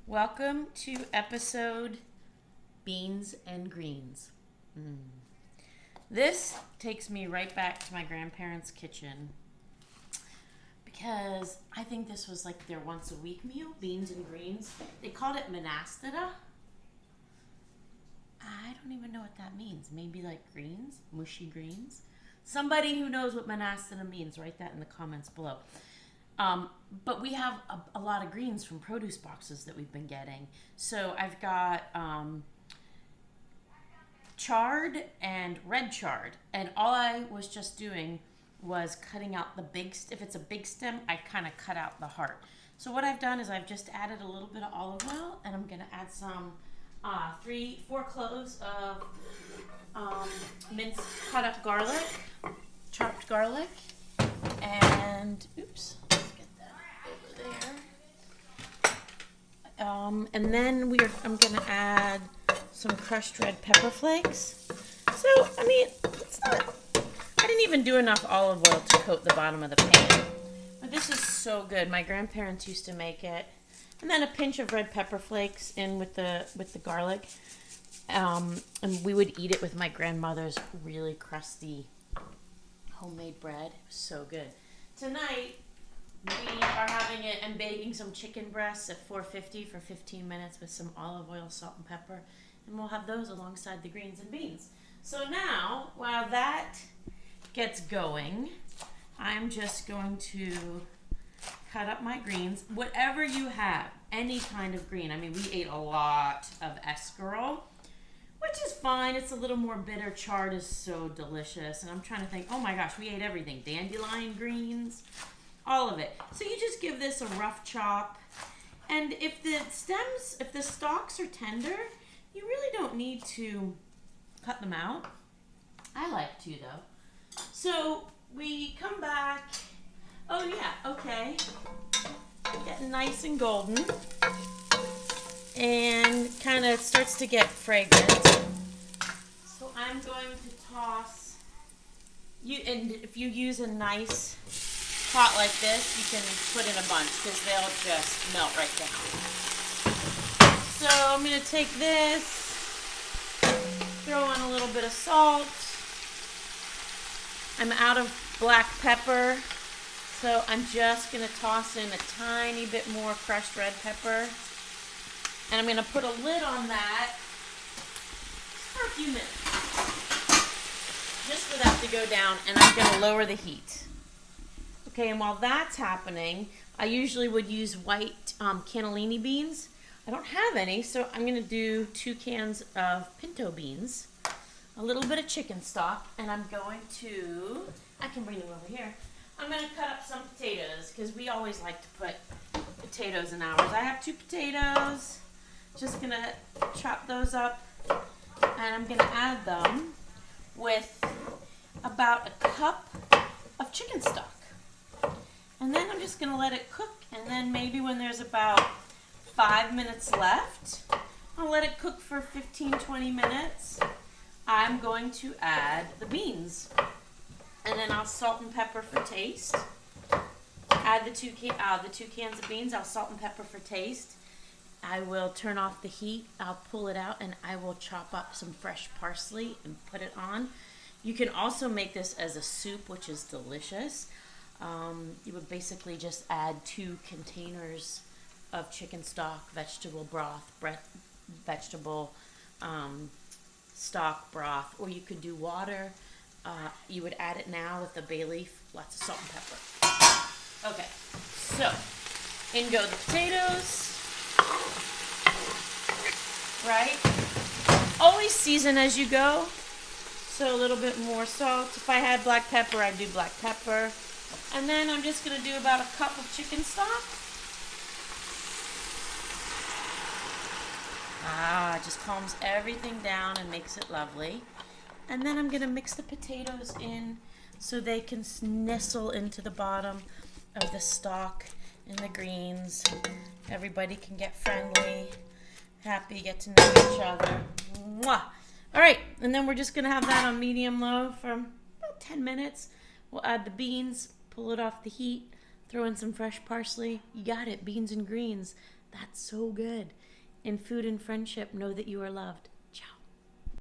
Welcome to episode Beans and Greens. This takes me right back to my grandparents' kitchen because I think this was like their once a week meal, beans and greens. They called it manastida. I don't even know what that means. Maybe like greens, mushy greens. Somebody who knows what manastida means, write that in the comments below. But we have a lot of greens from produce boxes that we've been getting. So I've got chard and red chard. And all I was just doing was cutting out the big, if it's a big stem, I kind of cut out the heart. So what I've done is I've just added a little bit of olive oil, and I'm going to add some 4 cloves of minced cut up garlic, chopped garlic, and oops. And then I'm going to add some crushed red pepper flakes. So, I mean, I didn't even do enough olive oil to coat the bottom of the pan. But this is so good. My grandparents used to make it. And then a pinch of red pepper flakes in with the garlic. And we would eat it with my grandmother's really crusty homemade bread. It was so good. Tonight, we are having it and baking some chicken breasts at 450 for 15 minutes with some olive oil, salt, and pepper. And we'll have those alongside the greens and beans. So now, while that gets going, I'm just going to cut up my greens. Whatever you have, any kind of green. I mean, we ate a lot of escarole, which is fine. It's a little more bitter. Chard is so delicious. And I'm trying to think, oh my gosh, we ate everything. Dandelion greens. All of it. So you just give this a rough chop. And if the stalks are tender, you really don't need to cut them out. I like to though. So we come back. Oh yeah, okay. Getting nice and golden. And kind of starts to get fragrant. So I'm going to toss and if you use a nice pot like this, you can put in a bunch because they'll just melt right down. So I'm going to take this, throw in a little bit of salt. I'm out of black pepper, so I'm just going to toss in a tiny bit more crushed red pepper. And I'm going to put a lid on that for a few minutes, just for that to go down, and I'm going to lower the heat. Okay, and while that's happening, I usually would use white cannellini beans. I don't have any, so I'm going to do 2 cans of pinto beans, a little bit of chicken stock, and I'm going to, I can bring them over here. I'm going to cut up some potatoes, because we always like to put potatoes in ours. I have 2 potatoes. Just going to chop those up, and I'm going to add them with about a cup of chicken stock. And then I'm just going to let it cook, and then maybe when there's about 5 minutes left, I'll let it cook for 15-20 minutes. I'm going to add the beans, and then I'll salt and pepper for taste. Add the two cans of beans. I'll salt and pepper for taste. I will turn off the heat. I'll pull it out, and I will chop up some fresh parsley and put it on. You can also make this as a soup, which is delicious. You would basically just add 2 containers of chicken stock, vegetable broth, vegetable stock broth, or you could do water. You would add it now with the bay leaf, lots of salt and pepper. Okay, so in go the potatoes, right? Always season as you go, so a little bit more salt. If I had black pepper, I'd do black pepper. And then I'm just going to do about a cup of chicken stock. It just calms everything down and makes it lovely. And then I'm going to mix the potatoes in so they can nestle into the bottom of the stock and the greens. Everybody can get friendly, happy, get to know each other. Mwah! All right, and then we're just going to have that on medium-low for about 10 minutes. We'll add the beans. Pull it off the heat, throw in some fresh parsley. You got it, beans and greens. That's so good. In food and friendship, know that you are loved.